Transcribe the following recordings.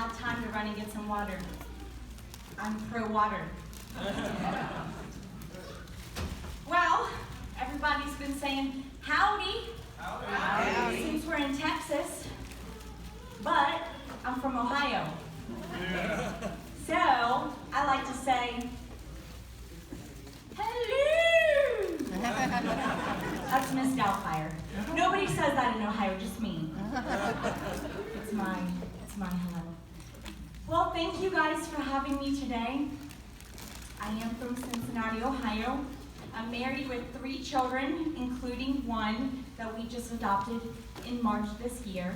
have time to run and get some water. I'm pro-water. Well, everybody's been saying howdy. Howdy. Since we're in Texas, but I'm from Ohio. So I like to say, hello. That's Miss Doubtfire. Nobody says that in Ohio, just me. It's my hello. Well, thank you guys for having me today. I am from Cincinnati, Ohio. I'm married with 3 children, including one that we just adopted in March this year.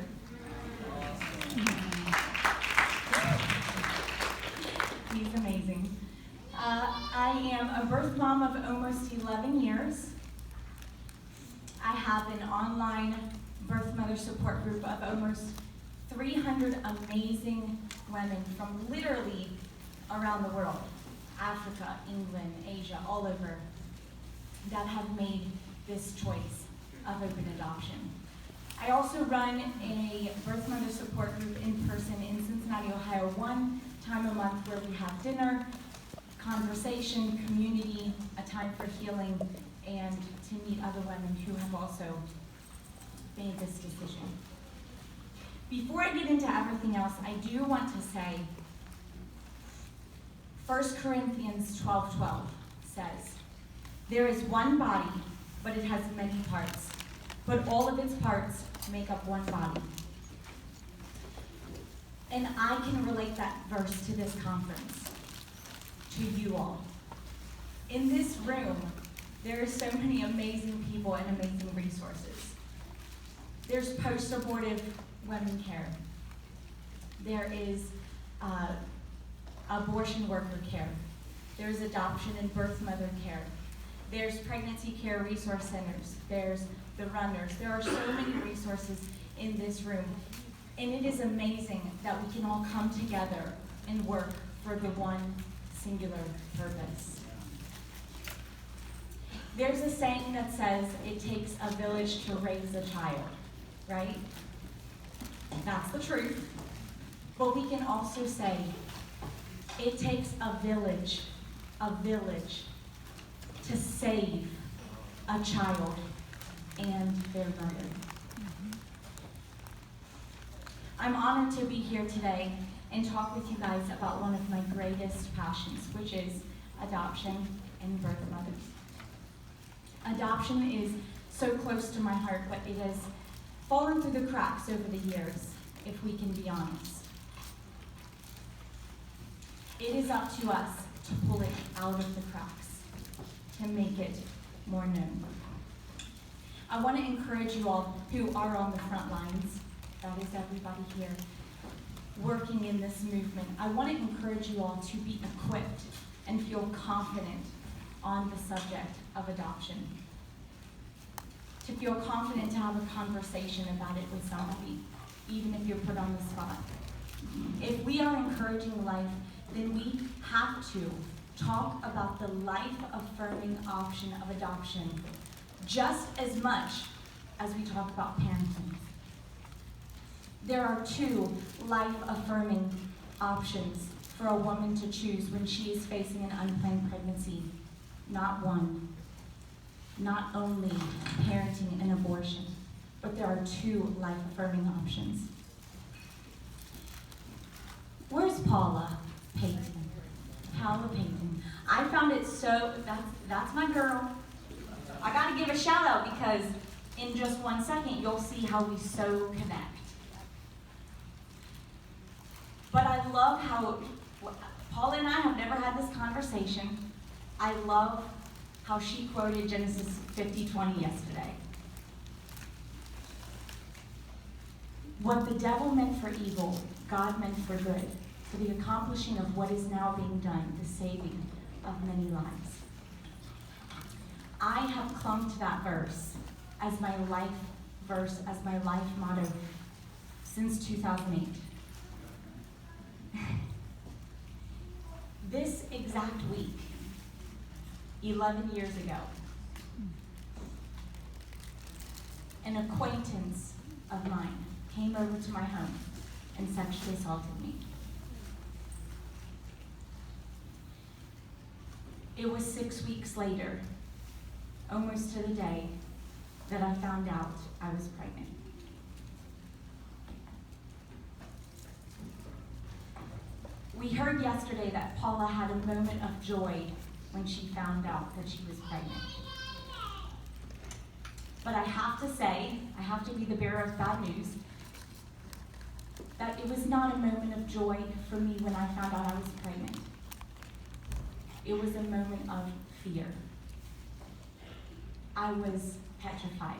He's amazing. I am a birth mom of almost 11 years. I have an online birth mother support group of almost 300 amazing women from literally around the world, Africa, England, Asia, all over, that have made this choice of open adoption. I also run a birth mother support group in person in Cincinnati, Ohio, 1 time a month where we have dinner, conversation, community, a time for healing, and to meet other women who have also made this decision. Before I get into everything else, I do want to say 1 Corinthians 12:12 says, "There is one body, but it has many parts, but all of its parts make up one body." And I can relate that verse to this conference, to you all. In this room, there are so many amazing people and amazing resources. There's post-abortive women care. There is abortion worker care. There's adoption and birth mother care. There's pregnancy care resource centers. There's the runners. There are so many resources in this room. And it is amazing that we can all come together and work for the one singular purpose. There's a saying that says it takes a village to raise a child, right? That's the truth. But we can also say it takes a village to save a child and their mother. I'm honored to be here today and talk with you guys about one of my greatest passions, which is adoption and birth mothers. Adoption is so close to my heart, but it has fallen through the cracks over the years, if we can be honest. It is up to us to pull it out of the cracks, to make it more known. I want to encourage you all who are on the front lines, that is everybody here, working in this movement. I want to encourage you all to be equipped and feel confident on the subject of adoption. To feel confident to have a conversation about it with somebody, even if you're put on the spot. If we are encouraging life, then we have to talk about the life-affirming option of adoption just as much as we talk about parenting. There are 2 life-affirming options for a woman to choose when she is facing an unplanned pregnancy, not one. Not only parenting and abortion, but there are 2 life-affirming options. Where's Paula Payton? Paula Payton. I found it so, that's my girl. I gotta give a shout out because in just 1 second, you'll see how we so connect. But I love how, Paula and I have never had this conversation. I love how she quoted Genesis 50:20 yesterday. What the devil meant for evil, God meant for good, for the accomplishing of what is now being done, the saving of many lives. I have clung to that verse as my life verse, as my life motto since 2008. This exact week, 11 years ago, an acquaintance of mine came over to my home and sexually assaulted me. It was 6 weeks later, almost to the day, that I found out I was pregnant. We heard yesterday that Paula had a moment of joy when she found out that she was pregnant. But I have to say, I have to be the bearer of bad news, that it was not a moment of joy for me when I found out I was pregnant. It was a moment of fear. I was petrified.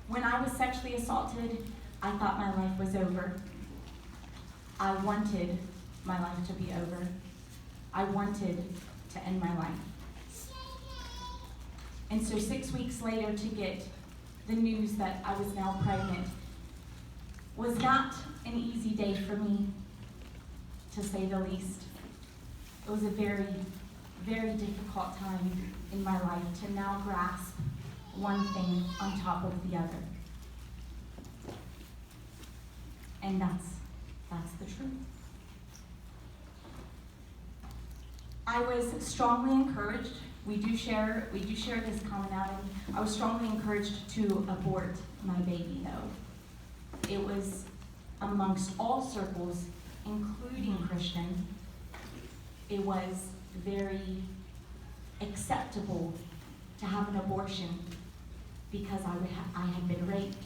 When I was sexually assaulted, I thought my life was over. I wanted my life to be over. I wanted to end my life. And so 6 weeks later, to get the news that I was now pregnant was not an easy day for me, to say the least. It was a very, very difficult time in my life to now grasp one thing on top of the other. And that's the truth. I was strongly encouraged. We do share this commonality. I was strongly encouraged to abort my baby, though. It was amongst all circles, including Christian, it was very acceptable to have an abortion because I had been raped,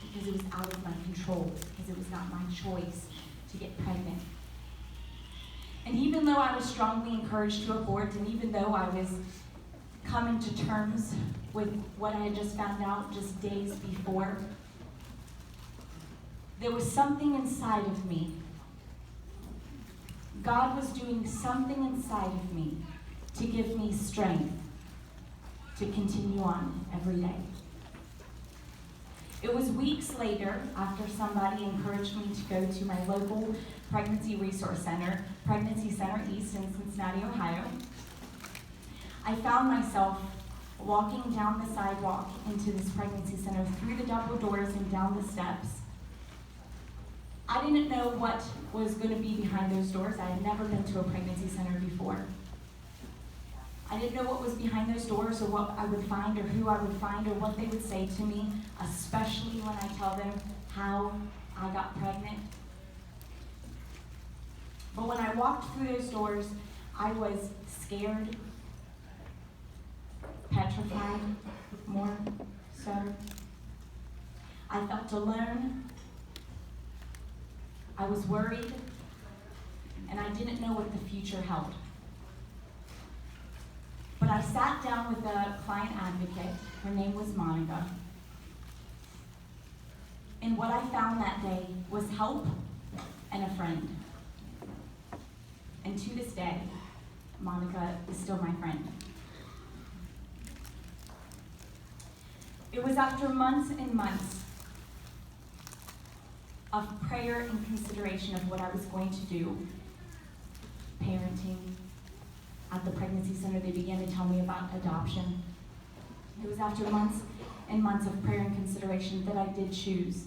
because it was out of my control, because it was not my choice to get pregnant. And even though I was strongly encouraged to abort, and even though I was coming to terms with what I had just found out just days before, there was something inside of me. God was doing something inside of me to give me strength to continue on every day. It was weeks later, after somebody encouraged me to go to my local pregnancy resource center, Pregnancy Center East in Cincinnati, Ohio. I found myself walking down the sidewalk into this pregnancy center, through the double doors and down the steps. I didn't know what was going to be behind those doors. I had never been to a pregnancy center before. I didn't know what was behind those doors, or what I would find, or who I would find, or what they would say to me, especially when I tell them how I got pregnant. But when I walked through those doors, I was scared, petrified, more so. I felt alone. I was worried, and I didn't know what the future held. But I sat down with a client advocate. Her name was Monica. And what I found that day was help and a friend. And to this day, Monica is still my friend. It was after months and months of prayer and consideration of what I was going to do, parenting. At the pregnancy center, they began to tell me about adoption. It was after months and months of prayer and consideration that I did choose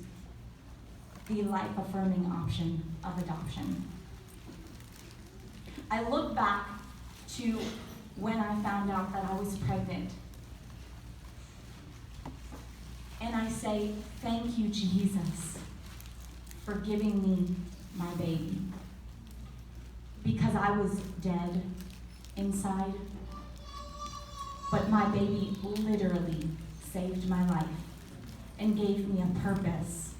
the life-affirming option of adoption. I look back to when I found out that I was pregnant, and I say, thank you, Jesus, for giving me my baby. Because I was dead inside, but my baby literally saved my life and gave me a purpose,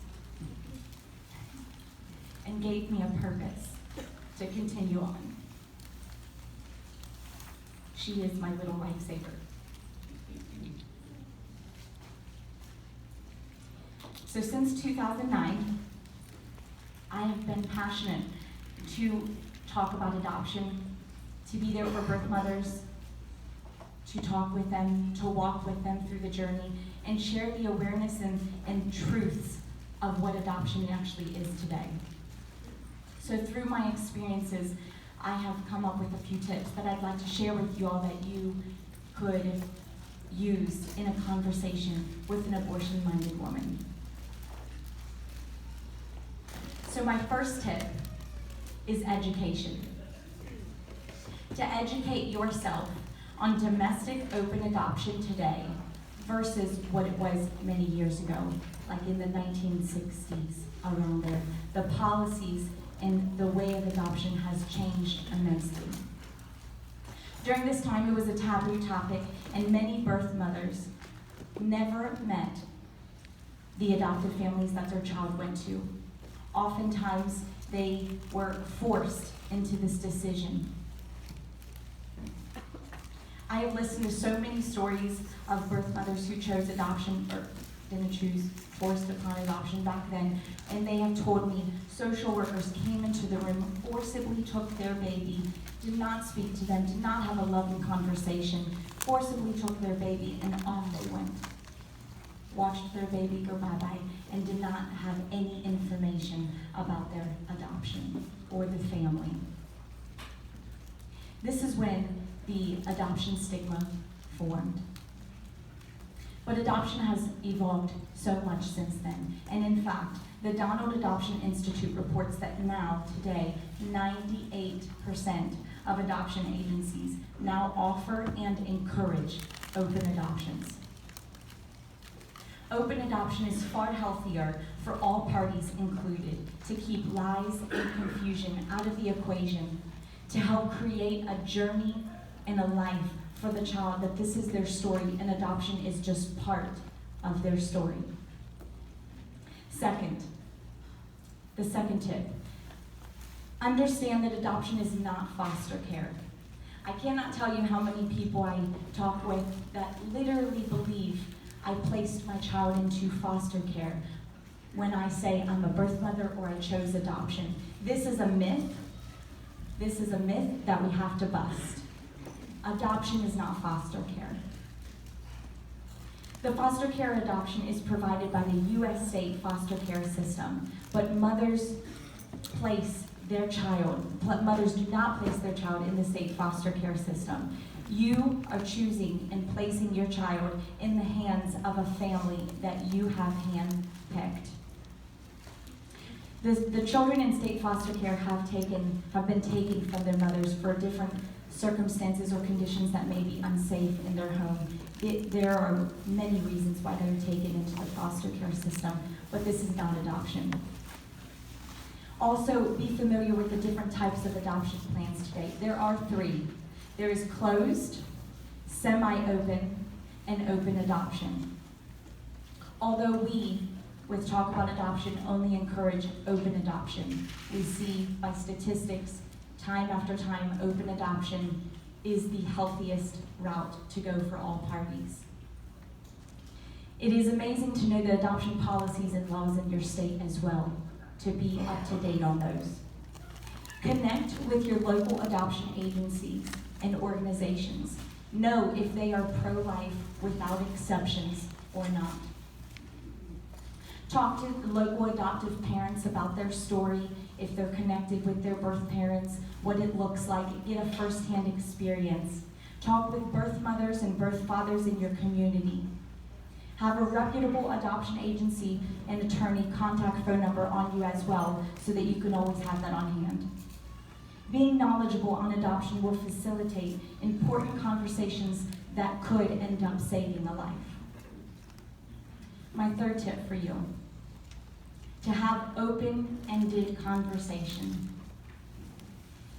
to continue on. She is my little lifesaver. So since 2009, I have been passionate to talk about adoption, to be there for birth mothers, to talk with them, to walk with them through the journey, and share the awareness and truths of what adoption actually is today. So through my experiences, I have come up with a few tips that I'd like to share with you all that you could use in a conversation with an abortion-minded woman. So my first tip is education. to educate yourself on domestic open adoption today versus what it was many years ago, like in the 1960s, around there. The policies and the way of adoption has changed immensely. During this time, it was a taboo topic, and many birth mothers never met the adoptive families that their child went to. Oftentimes, they were forced into this decision. I have listened to so many stories of birth mothers who chose adoption, or didn't choose, forced upon adoption back then, and they have told me social workers came into the room, forcibly took their baby, did not speak to them, did not have a loving conversation, forcibly took their baby, and off they went. Watched their baby go bye-bye, and did not have any information about their adoption or the family. This is when the adoption stigma formed. But adoption has evolved so much since then. And in fact, the Donald Adoption Institute reports that now, today, 98% of adoption agencies now offer and encourage open adoptions. Open adoption is far healthier for all parties included, to keep lies and confusion out of the equation, to help create a journey and a life for the child, that this is their story and adoption is just part of their story. The second tip, understand that adoption is not foster care. I cannot tell you how many people I talk with that literally believe I placed my child into foster care when I say I'm a birth mother or I chose adoption. This is a myth. This is a myth that we have to bust. Adoption is not foster care. The foster care adoption is provided by the U.S. state foster care system, but mothers do not place their child in the state foster care system. You are choosing and placing your child in the hands of a family that you have handpicked. The children in state foster care have been taken from their mothers for different circumstances or conditions that may be unsafe in their home. There are many reasons why they're taken into the foster care system, but this is not adoption. Also, be familiar with the different types of adoption plans today. There are 3. There is closed, semi-open, and open adoption. Although we, with Talk About Adoption, only encourage open adoption, we see by statistics, time after time, open adoption is the healthiest route to go for all parties. It is amazing to know the adoption policies and laws in your state as well, to be up to date on those. Connect with your local adoption agencies and organizations. Know if they are pro-life without exceptions or not. Talk to the local adoptive parents about their story, if they're connected with their birth parents, what it looks like, get a first-hand experience. Talk with birth mothers and birth fathers in your community. Have a reputable adoption agency and attorney contact phone number on you as well, so that you can always have that on hand. Being knowledgeable on adoption will facilitate important conversations that could end up saving a life. My third tip for you, to have open-ended conversation.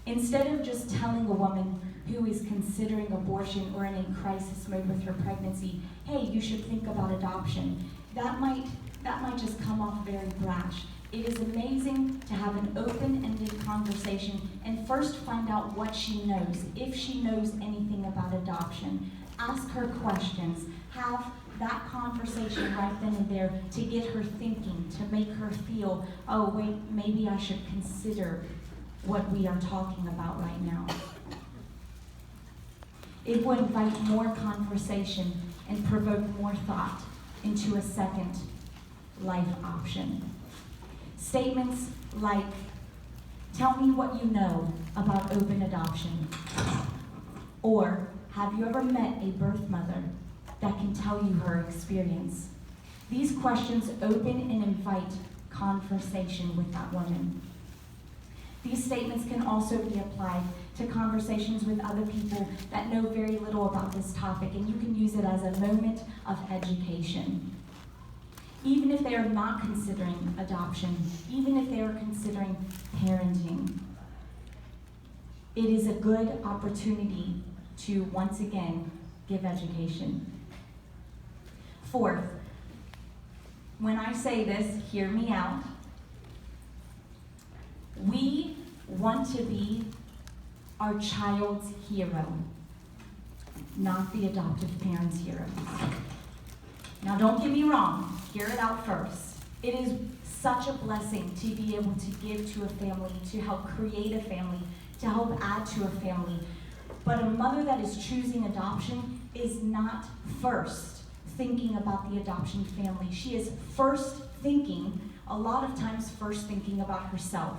Instead of just telling a woman who is considering abortion or in a crisis mode with her pregnancy, hey, you should think about adoption, that might just come off very brash. It is amazing to have an open-ended conversation and first find out what she knows. If she knows anything about adoption, ask her questions. Have that conversation right then and there to get her thinking, to make her feel, oh wait, maybe I should consider what we are talking about right now. It will invite more conversation and provoke more thought into a second life option. Statements like, tell me what you know about open adoption, or have you ever met a birth mother that can tell you her experience? These questions open and invite conversation with that woman. These statements can also be applied to conversations with other people that know very little about this topic, and you can use it as a moment of education. Even if they are not considering adoption, even if they are considering parenting, it is a good opportunity to, once again, give education. Fourth, when I say this, hear me out. We want to be our child's hero, not the adoptive parent's hero. Now, don't get me wrong, hear it out first. It is such a blessing to be able to give to a family, to help create a family, to help add to a family. But a mother that is choosing adoption is not first thinking about the adoption family. She is first thinking, a lot of times first thinking about herself.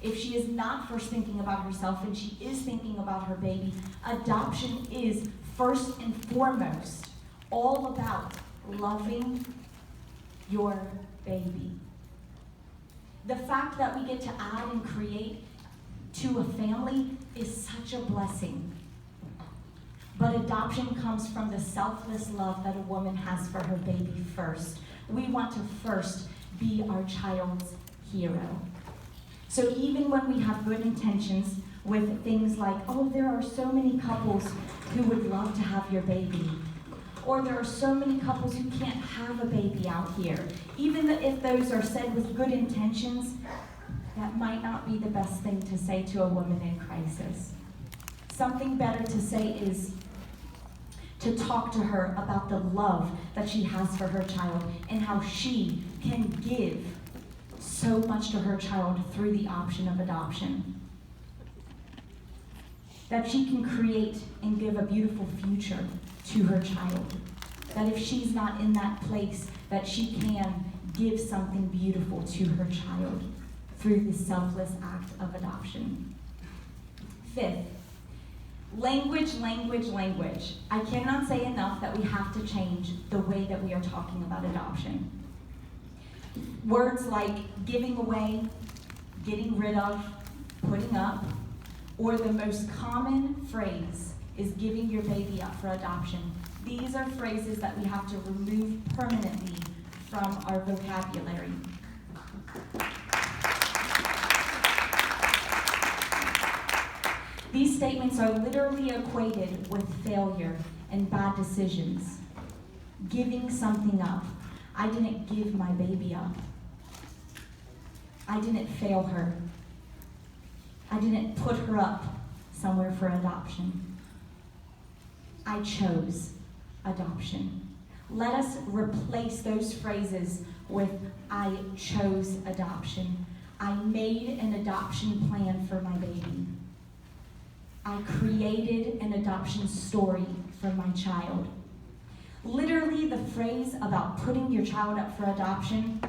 If she is not first thinking about herself and she is thinking about her baby, adoption is first and foremost all about loving your baby. The fact that we get to add and create to a family is such a blessing. But adoption comes from the selfless love that a woman has for her baby first. We want to first be our child's hero. So even when we have good intentions with things like, oh, there are so many couples who would love to have your baby, or there are so many couples who can't have a baby out here, even if those are said with good intentions, that might not be the best thing to say to a woman in crisis. Something better to say is to talk to her about the love that she has for her child and how she can give so much to her child through the option of adoption. That she can create and give a beautiful future to her child. That if she's not in that place, that she can give something beautiful to her child through the selfless act of adoption. Fifth, language. I cannot say enough that we have to change the way that we are talking about adoption. Words like giving away, getting rid of, putting up, or the most common phrase is giving your baby up for adoption. These are phrases that we have to remove permanently from our vocabulary. These statements are literally equated with failure and bad decisions. Giving something up. I didn't give my baby up. I didn't fail her. I didn't put her up somewhere for adoption. I chose adoption. Let us replace those phrases with I chose adoption. I made an adoption plan for my baby. I created an adoption story for my child. Literally, the phrase about putting your child up for adoption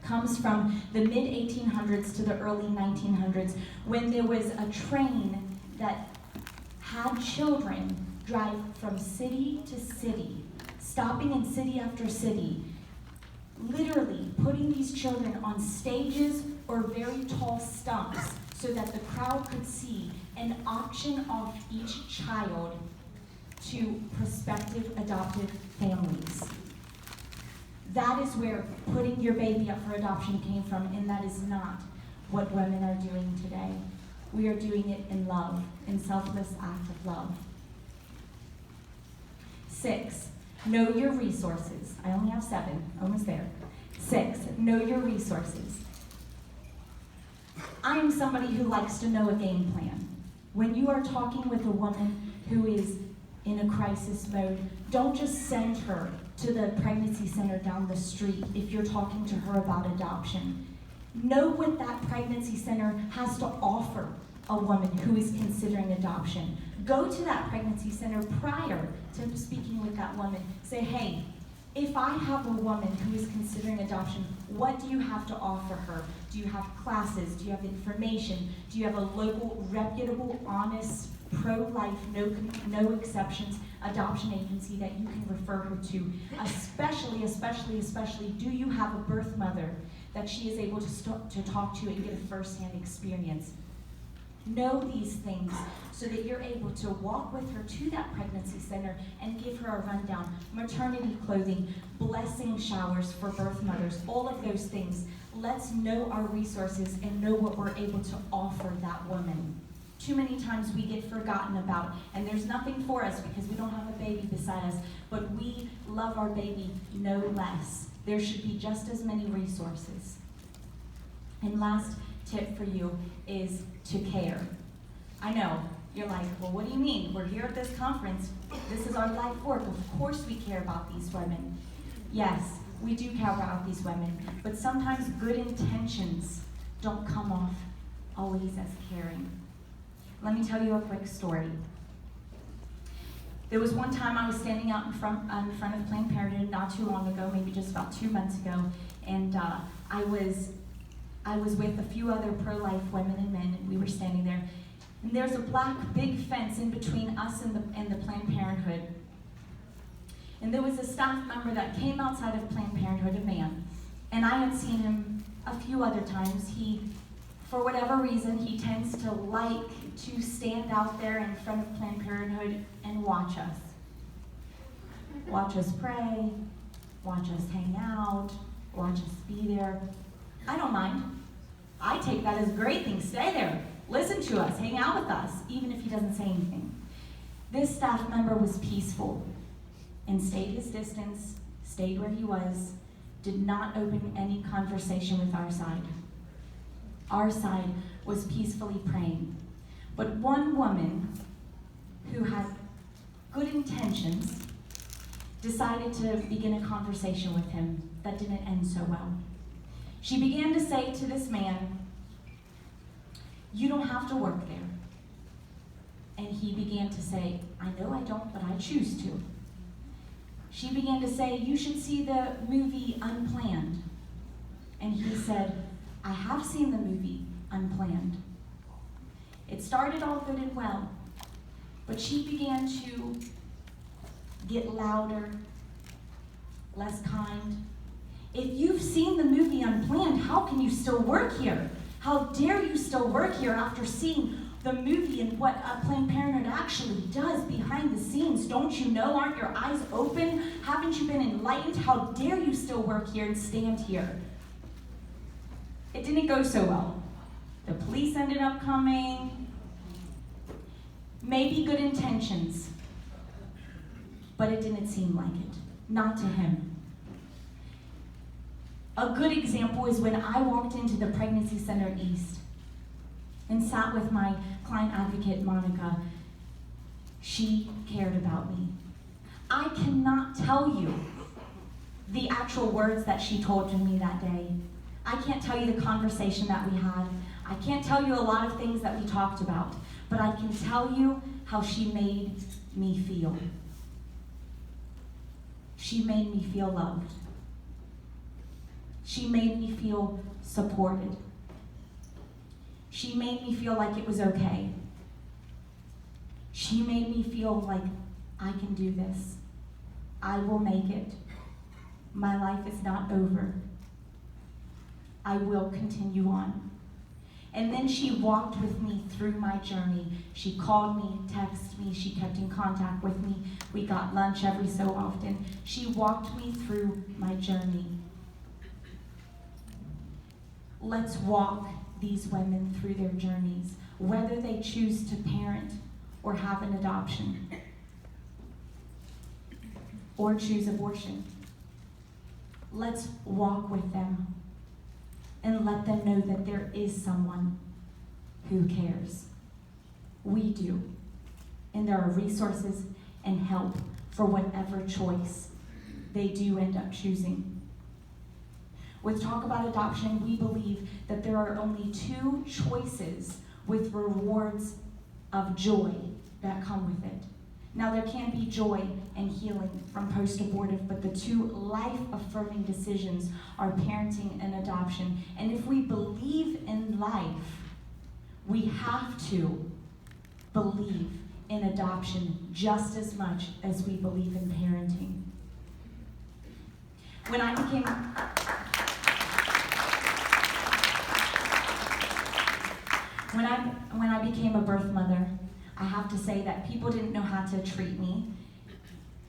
comes from the mid-1800s to the early 1900s, when there was a train that had children drive from city to city, stopping in city after city, literally putting these children on stages or very tall stumps so that the crowd could see and auction off each child to prospective adoptive families. That is where putting your baby up for adoption came from, and that is not what women are doing today. We are doing it in love, in selfless act of love. 6, know your resources. I only have 7, almost there. 6, know your resources. I am somebody who likes to know a game plan. When you are talking with a woman who is in a crisis mode, don't just send her to the pregnancy center down the street if you're talking to her about adoption. Know what that pregnancy center has to offer a woman who is considering adoption. Go to that pregnancy center prior to speaking with that woman. Say, hey, if I have a woman who is considering adoption, what do you have to offer her? Do you have classes? Do you have information? Do you have a local, reputable, honest, pro-life, no exceptions adoption agency that you can refer her to? Especially, do you have a birth mother that she is able to talk to and get a first-hand experience. Know these things so that you're able to walk with her to that pregnancy center and give her a rundown. Maternity clothing, blessing showers for birth mothers, all of those things. Let's know our resources and know what we're able to offer that woman. Too many times we get forgotten about, and there's nothing for us because we don't have a baby beside us, but we love our baby no less. There should be just as many resources. And last tip for you is to care. I know, you're like, well, what do you mean? We're here at this conference. This is our life work. Of course we care about these women. Yes, we do care about these women, but sometimes good intentions don't come off always as caring. Let me tell you a quick story. There was one time I was standing out in front of Planned Parenthood not too long ago, maybe just about 2 months ago, and I was with a few other pro-life women and men, and we were standing there. And there's a black big fence in between us and the Planned Parenthood. And there was a staff member that came outside of Planned Parenthood, a man, and I had seen him a few other times. For whatever reason, he tends to like to stand out there in front of Planned Parenthood and watch us. Watch us pray, watch us hang out, watch us be there. I don't mind. I take that as a great thing. Stay there, listen to us, hang out with us, even if he doesn't say anything. This staff member was peaceful and stayed his distance, stayed where he was, did not open any conversation with our side. Our side was peacefully praying. But one woman who had good intentions decided to begin a conversation with him that didn't end so well. She began to say to this man, "You don't have to work there." And he began to say, "I know I don't, but I choose to." She began to say, "You should see the movie Unplanned." And he said, "I have seen the movie Unplanned." It started all good and well, but she began to get louder, less kind. "If you've seen the movie Unplanned, how can you still work here? How dare you still work here after seeing the movie and what Planned Parenthood actually does behind the scenes? Don't you know? Aren't your eyes open? Haven't you been enlightened? How dare you still work here and stand here?" It didn't go so well. The police ended up coming. Maybe good intentions, but it didn't seem like it. Not to him. A good example is when I walked into the Pregnancy Center East and sat with my client advocate, Monica. She cared about me. I cannot tell you the actual words that she told to me that day. I can't tell you the conversation that we had. I can't tell you a lot of things that we talked about, but I can tell you how she made me feel. She made me feel loved. She made me feel supported. She made me feel like it was okay. She made me feel like I can do this. I will make it. My life is not over. I will continue on. And then she walked with me through my journey. She called me, texted me, she kept in contact with me. We got lunch every so often. She walked me through my journey. Let's walk these women through their journeys, whether they choose to parent or have an adoption or choose abortion. Let's walk with them and let them know that there is someone who cares. We do. And there are resources and help for whatever choice they do end up choosing. With Talk About Adoption, we believe that there are only two choices with rewards of joy that come with it. Now, there can be joy and healing from post-abortive, but the two life-affirming decisions are parenting and adoption. And if we believe in life, we have to believe in adoption just as much as we believe in parenting. When I became... When I became a birth mother, I have to say that people didn't know how to treat me.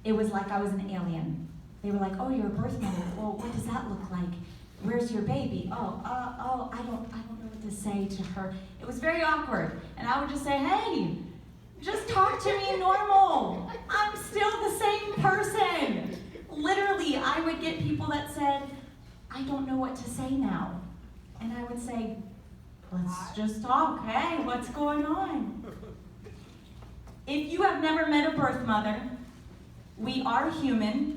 It was like I was an alien. They were like, "Oh, you're a birth mother. Well, what does that look like? Where's your baby? I don't know what to say to her." It was very awkward. And I would just say, "Hey, just talk to me normal. I'm still the same person." Literally, I would get people that said, "I don't know what to say now." And I would say, "Let's just talk. Hey, what's going on?" If you have never met a birth mother, we are human.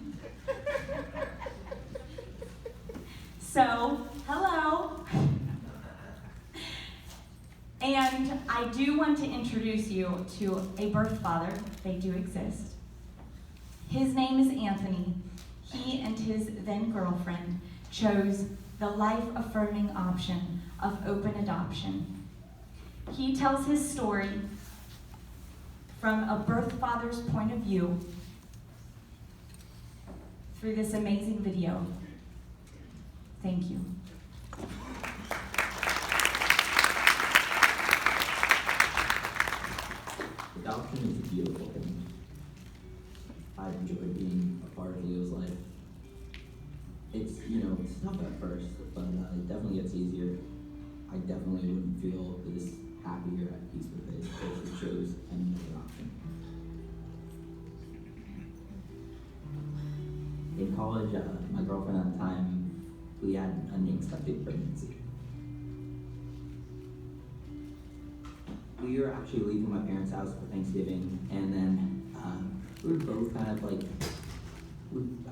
So, hello. And I do want to introduce you to a birth father. They do exist. His name is Anthony. He and his then girlfriend chose the life-affirming option of open adoption. He tells his story from a birth father's point of view through this amazing video. Thank you. Adoption is a beautiful thing. I've enjoyed being a part of Leo's life. It's tough at first, but it definitely gets easier. I definitely wouldn't feel this happy or at peace with it if it chose any other option. In college, my girlfriend at the time, we had an unexpected pregnancy. We were actually leaving my parents' house for Thanksgiving, and then we were both kind of like,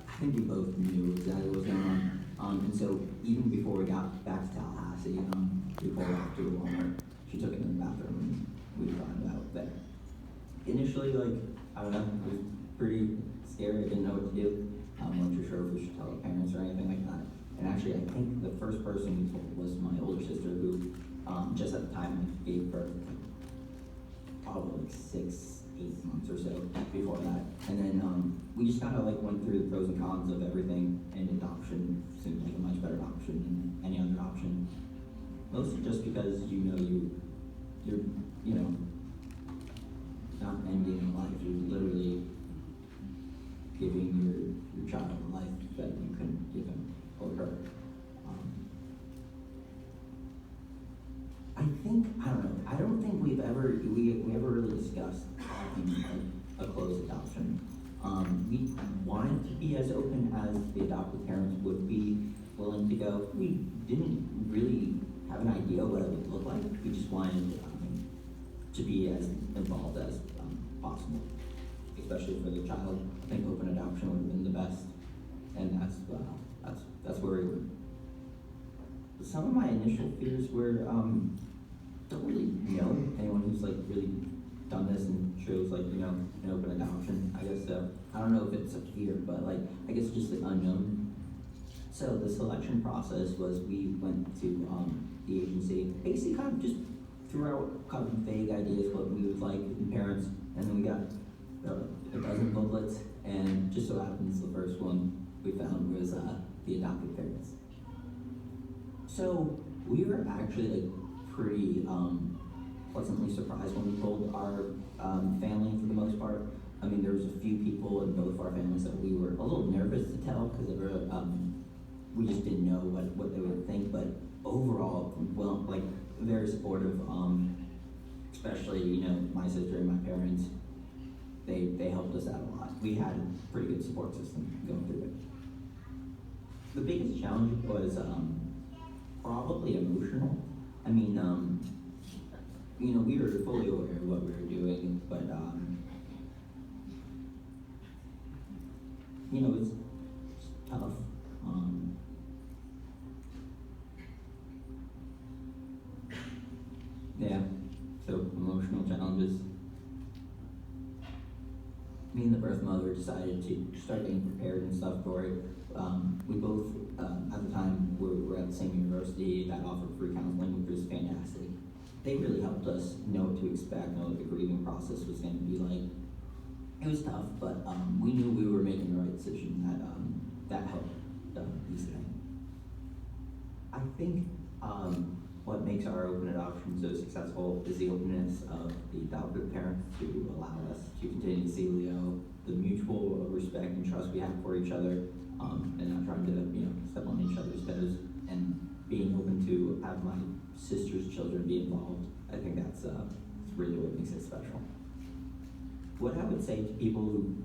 I think we both knew exactly what was going on. And so even before we got back to Tallahassee, we pulled up to the Walmart. She took it in the bathroom, and we found out that initially, I don't know, it was pretty scary. I didn't know what to do. I wasn't too sure if we should tell our parents or anything like that. And actually, I think the first person we told was my older sister, who just at the time gave birth, probably 6-8 months or so before that. And then we just kind of went through the pros and cons of everything, and adoption seemed like a much better option than any other option. Mostly just because you're not ending life. You're literally giving your child a life that you couldn't give him or her. I don't think we ever really discussed a closed adoption. We wanted to be as open as the adoptive parents would be willing to go. We didn't really have an idea what it would look like. We just wanted to be as involved as possible, especially for the child. I think open adoption would have been the best, and that's where we were. Some of my initial fears were don't really know anyone who's really done this and chose an open adoption. I guess I don't know if it's a fear, but I guess just the unknown. So the selection process was we went to the agency, basically kind of just threw out kind of vague ideas what we would like in parents, and then we got a dozen booklets, and just so happens the first one we found was the adoptive parents. So we were actually pretty pleasantly surprised when we told our family for the most part. I mean, there was a few people in both of our families that we were a little nervous to tell because we just didn't know what they would think. But overall, well, very supportive. Especially my sister and my parents. They helped us out a lot. We had a pretty good support system going through it. The biggest challenge was probably emotional. I mean, we were fully aware of what we were doing, but it's tough. Yeah, so emotional challenges. Me and the birth mother decided to start getting prepared and stuff for it. We both, at the time, were at the same university that offered free counseling, which was fantastic. They really helped us know what to expect, know what the grieving process was going to be like. It was tough, but we knew we were making the right decision. That helped ease it. I think what makes our open adoption so successful is the openness of the adoptive parents to allow us to continue to see Leo, the mutual respect and trust we have for each other, and not trying to, step on each other's toes, and being open to have my sister's children be involved. I think that's really what makes it special. What I would say to people who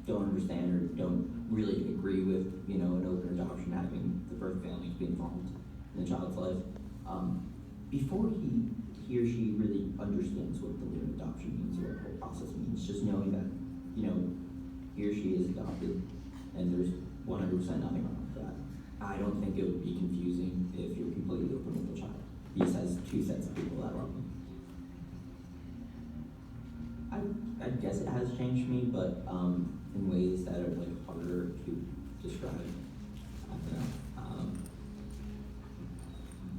don't understand or don't really agree with, an open adoption, having the birth family be involved in the child's life, before he or she really understands what the word adoption means or what the whole process means, just knowing that, he or she is adopted and there's 100% nothing wrong with that. I don't think it would be confusing if you're completely open with the child. He just has two sets of people that love him. I guess it has changed me, but in ways that are like harder to describe. I don't know.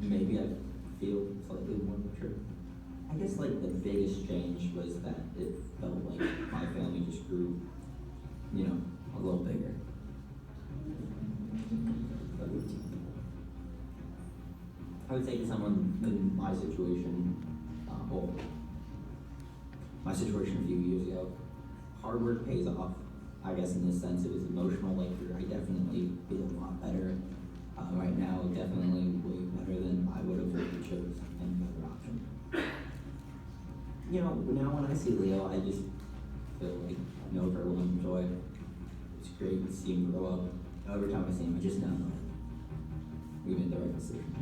Maybe I feel slightly more mature. I guess like the biggest change was that it felt like my family just grew, a little bigger. I would say to someone in my situation, my situation a few years ago, hard work pays off. I guess in this sense it was emotional labor. I definitely feel a lot better right now, definitely way better than I would have if I chose any other option. Now when I see Leo, I just feel like overwhelming joy. It's great to see him grow up. Every time I see him, I just know we made the right decision.